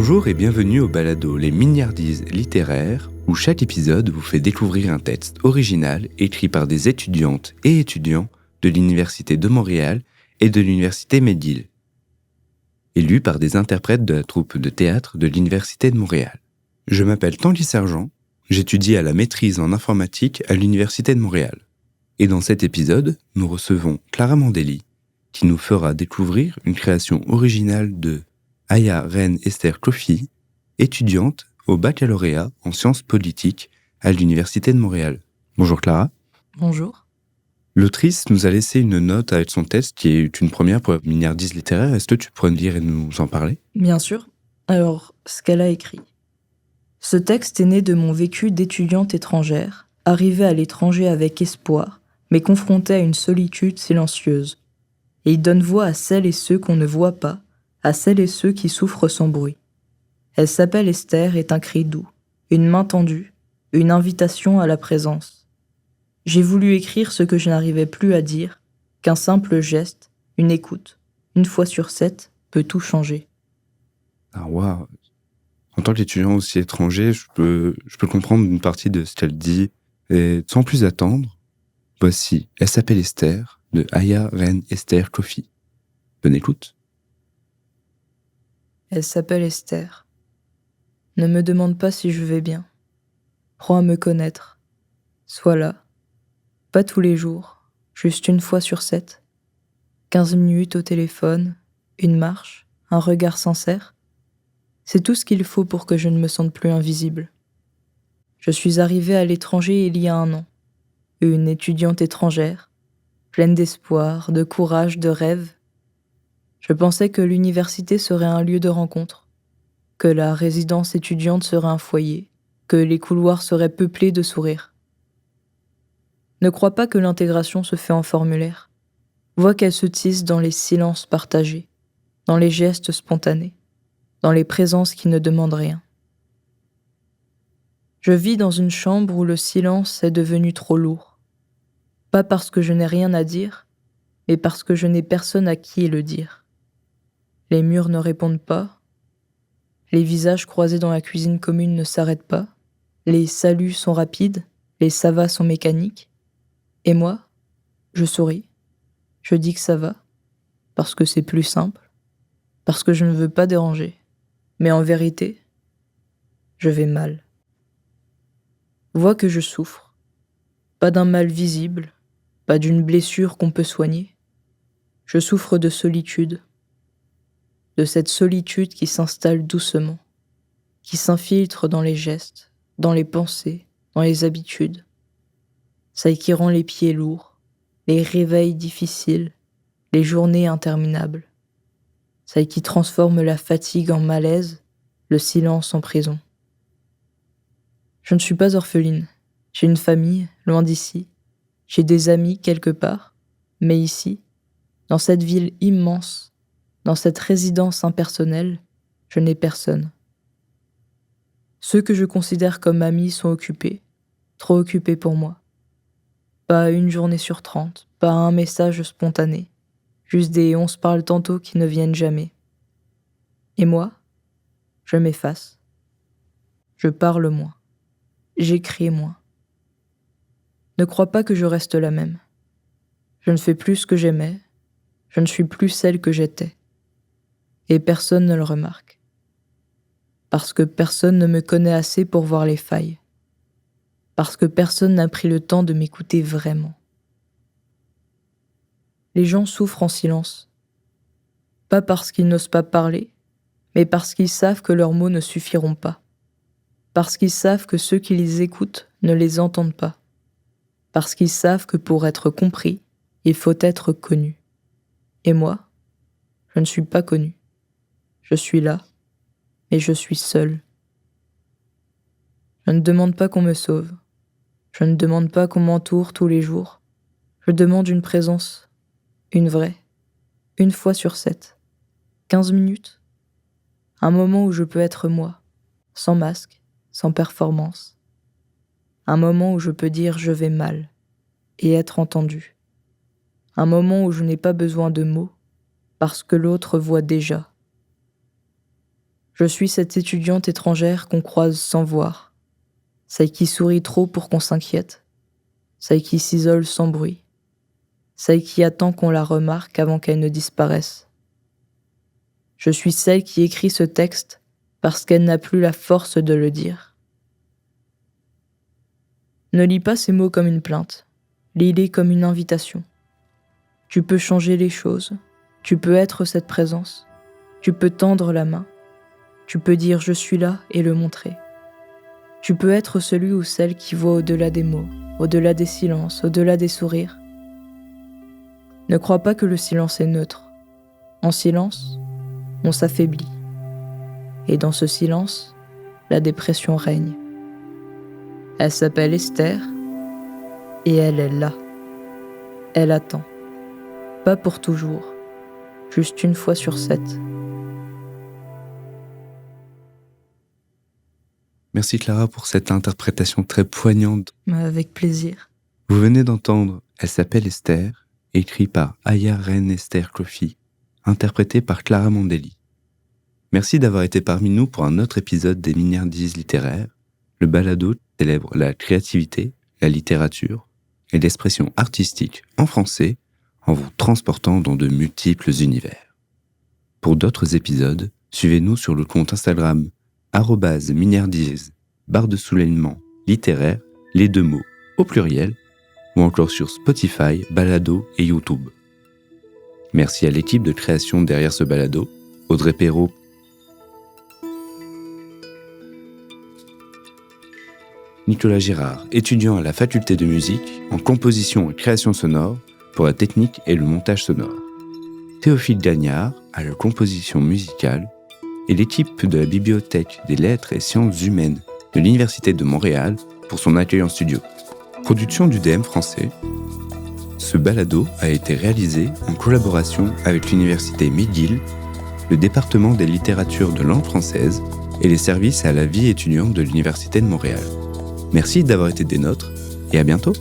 Bonjour et bienvenue au balado Les Mignardises littéraires, où chaque épisode vous fait découvrir un texte original écrit par des étudiantes et étudiants de l'Université de Montréal et de l'Université McGill, et lu par des interprètes de la troupe de théâtre de l'Université de Montréal. Je m'appelle Tanguy Sergent, j'étudie à la maîtrise en informatique à l'Université de Montréal. Et dans cet épisode, nous recevons Clara Mandelli, qui nous fera découvrir une création originale de Aya Reine Esther Kofi, étudiante au baccalauréat en sciences politiques à l'Université de Montréal. Bonjour Clara. Bonjour. L'autrice nous a laissé une note avec son texte qui est une première pour la Mignardise littéraire. Est-ce que tu pourrais me lire et nous en parler ? Bien sûr. Alors, ce qu'elle a écrit. Ce texte est né de mon vécu d'étudiante étrangère, arrivée à l'étranger avec espoir, mais confrontée à une solitude silencieuse. Et il donne voix à celles et ceux qu'on ne voit pas, à celles et ceux qui souffrent sans bruit. Elle s'appelle Esther, est un cri doux, une main tendue, une invitation à la présence. J'ai voulu écrire ce que je n'arrivais plus à dire, qu'un simple geste, une écoute, une fois sur 7, peut tout changer. Ah waouh. En tant qu'étudiant aussi étranger, je peux comprendre une partie de ce qu'elle dit. Et sans plus attendre, voici Elle s'appelle Esther de Aya Reine Esther Kofi. Bonne écoute. Elle s'appelle Esther. Ne me demande pas si je vais bien. Crois à me connaître. Sois là. Pas tous les jours, juste une fois sur 7. 15 minutes au téléphone, une marche, un regard sincère. C'est tout ce qu'il faut pour que je ne me sente plus invisible. Je suis arrivée à l'étranger il y a 1 an. Une étudiante étrangère, pleine d'espoir, de courage, de rêve. Je pensais que l'université serait un lieu de rencontre, que la résidence étudiante serait un foyer, que les couloirs seraient peuplés de sourires. Ne crois pas que l'intégration se fait en formulaire. Vois qu'elle se tisse dans les silences partagés, dans les gestes spontanés, dans les présences qui ne demandent rien. Je vis dans une chambre où le silence est devenu trop lourd. Pas parce que je n'ai rien à dire, mais parce que je n'ai personne à qui le dire. Les murs ne répondent pas, les visages croisés dans la cuisine commune ne s'arrêtent pas, les saluts sont rapides, les ça va sont mécaniques. Et moi, je souris, je dis que ça va, parce que c'est plus simple, parce que je ne veux pas déranger. Mais en vérité, je vais mal. Vois que je souffre, pas d'un mal visible, pas d'une blessure qu'on peut soigner. Je souffre de solitude, de cette solitude qui s'installe doucement, qui s'infiltre dans les gestes, dans les pensées, dans les habitudes. Celle qui rend les pieds lourds, les réveils difficiles, les journées interminables. Celle qui transforme la fatigue en malaise, le silence en prison. Je ne suis pas orpheline. J'ai une famille, loin d'ici. J'ai des amis quelque part. Mais ici, dans cette ville immense, dans cette résidence impersonnelle, je n'ai personne. Ceux que je considère comme amis sont occupés, trop occupés pour moi. Pas une journée sur 30, pas un message spontané, juste des on se parle tantôt qui ne viennent jamais. Et moi, je m'efface. Je parle moins. J'écris moins. Ne crois pas que je reste la même. Je ne fais plus ce que j'aimais, je ne suis plus celle que j'étais. Et personne ne le remarque. Parce que personne ne me connaît assez pour voir les failles. Parce que personne n'a pris le temps de m'écouter vraiment. Les gens souffrent en silence. Pas parce qu'ils n'osent pas parler, mais parce qu'ils savent que leurs mots ne suffiront pas. Parce qu'ils savent que ceux qui les écoutent ne les entendent pas. Parce qu'ils savent que pour être compris, il faut être connu. Et moi, je ne suis pas connu. Je suis là, et je suis seule. Je ne demande pas qu'on me sauve. Je ne demande pas qu'on m'entoure tous les jours. Je demande une présence, une vraie, une fois sur 7. 15 minutes. Un moment où je peux être moi, sans masque, sans performance. Un moment où je peux dire je vais mal et être entendu. Un moment où je n'ai pas besoin de mots parce que l'autre voit déjà. Je suis cette étudiante étrangère qu'on croise sans voir, celle qui sourit trop pour qu'on s'inquiète, celle qui s'isole sans bruit, celle qui attend qu'on la remarque avant qu'elle ne disparaisse. Je suis celle qui écrit ce texte parce qu'elle n'a plus la force de le dire. Ne lis pas ces mots comme une plainte, lis-les comme une invitation. Tu peux changer les choses, tu peux être cette présence, tu peux tendre la main, tu peux dire « je suis là » et le montrer. Tu peux être celui ou celle qui voit au-delà des mots, au-delà des silences, au-delà des sourires. Ne crois pas que le silence est neutre. En silence, on s'affaiblit. Et dans ce silence, la dépression règne. Elle s'appelle Esther, et elle est là. Elle attend. Pas pour toujours, juste une fois sur 7. Merci Clara pour cette interprétation très poignante. Avec plaisir. Vous venez d'entendre Elle s'appelle Esther, écrit par Aya Ren Esther Kofi, interprété par Clara Mondelli. Merci d'avoir été parmi nous pour un autre épisode des Mignardises littéraires. Le balado célèbre la créativité, la littérature et l'expression artistique en français en vous transportant dans de multiples univers. Pour d'autres épisodes, suivez-nous sur le compte Instagram @mignardise, barre de soulignement littéraire, les 2 mots au pluriel, ou encore sur Spotify, Balado et YouTube. Merci à l'équipe de création derrière ce balado, Audrey Perrault, Nicolas Girard, étudiant à la faculté de musique en composition et création sonore pour la technique et le montage sonore, Théophile Gagnard à la composition musicale et l'équipe de la Bibliothèque des Lettres et Sciences Humaines de l'Université de Montréal pour son accueil en studio. Production du DM français. Ce balado a été réalisé en collaboration avec l'Université McGill, le département des littératures de langue française et les services à la vie étudiante de l'Université de Montréal. Merci d'avoir été des nôtres et à bientôt.